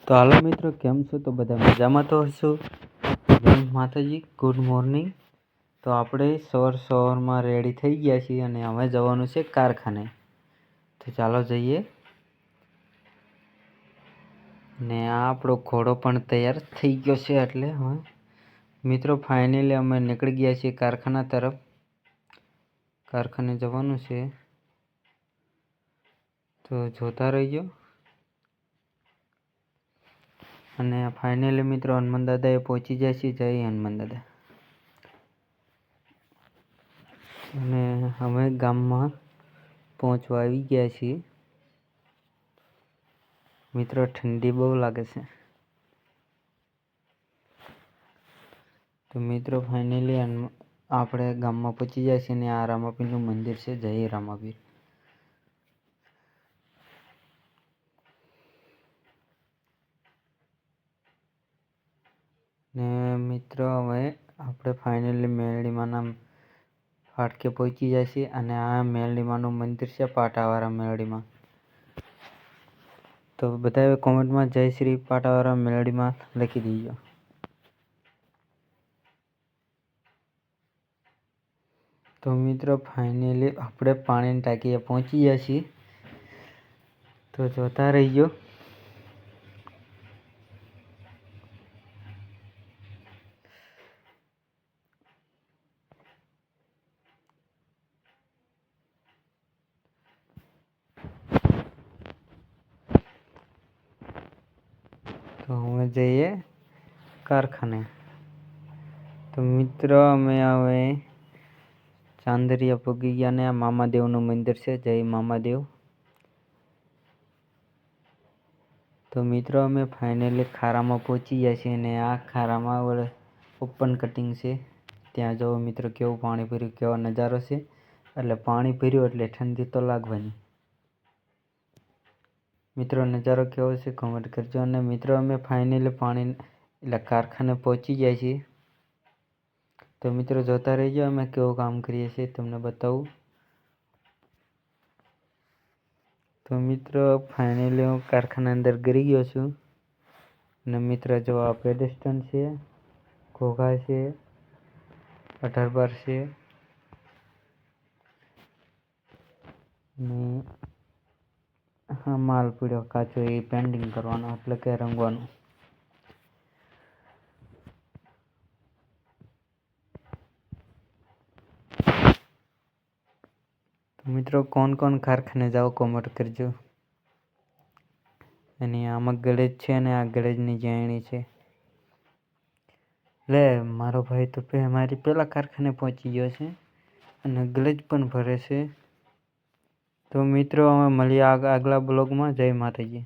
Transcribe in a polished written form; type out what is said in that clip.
તો હાલો મિત્રો, કેમ છો? તો બધા મજામાં તો હશો. જય માતાજી, ગુડ મોર્નિંગ. તો આપણે સવારમાં રેડી થઈ ગયા છીએ અને હવે જવાનું છે કારખાને. તો ચાલો જઈએ. ને આ આપણો ઘોડો પણ તૈયાર થઈ ગયો છે. એટલે હવે મિત્રો ફાઇનલી અમે નીકળી ગયા છીએ કારખાના તરફ. કારખાને જવાનું છે, તો જોતા રહીજો. અને ફાઇનલી મિત્રો હનુમાન દાદાએ પહોંચી જાય છે. જય હનુમાન દાદા. અને અમે ગામમાં પહોંચવા આવી ગયા છીએ. મિત્રો ઠંડી બહુ લાગે છે. તો મિત્રો ફાઇનલી આપણે ગામમાં પહોંચી જાય છે. અને આ રામાપીરનું મંદિર છે. જય રામાપીર. ને મિત્રો હવે આપણે ફાઇનલી મેરડીમાના ફાટકે પહોંચી જાય છે. અને આ મેરડીમાનું મંદિર છે, પાટાવાળા મેરડીમાં. તો બધાએ કોમેન્ટમાં જય શ્રી પાટાવાળા મેરડીમાં લખી દીજો. તો મિત્રો ફાઇનલી આપણે પાણીની ટાંકીએ પહોંચી ગયા છીએ. તો જોતા રહીજો. તો અમે જઈએ કારખાને. તો મિત્રો અમે હવે ચાંદરિયા પગી ગયા ને આ મામાદેવનું મંદિર છે. જય મામાદેવ. તો મિત્રો અમે ફાઇનલી ખારામાં પહોંચી ગયા છીએ. અને આ ખારામાં વડે ઓપન કટિંગ છે. ત્યાં જો મિત્રો કેવું પાણી ભર્યું, કેવો નજારો છે. એટલે પાણી ભર્યું એટલે ઠંડી તો લાગવાની. મિત્રો નજારો કેવો છે કમેન્ટ કરજો. અને મિત્રો અમે ફાઇનલી પાણી એટલે કારખાને પહોંચી ગયા છીએ. તો મિત્રો જોતા રહેજો, અમે કેવું કામ કરીએ છીએ તમને બતાવું. તો મિત્રો ફાઇનલી હું કારખાના અંદર ગરી ગયો છું. અને મિત્રો જો આ પેડેસ્ટન છે, ઘોઘા છે, 18 બાર છે. ને હા માલ પીડ્યો કાચો એ પેન્ડિંગ કરવાનો, એટલે કે રંગવાનું. તો મિત્રો કોણ કારખાને જાઓ કોમેન્ટ કરજો. અને આમાં ગળેજ છે અને આ ગળેજની જાયણી છે. લે મારો ભાઈ તો મારી પેલા કારખાને પહોંચી ગયો છે અને ગળેજ પણ ભરે છે. તો મિત્રો અમે મળીએ આગલા બ્લોગમાં. જય માતાજી.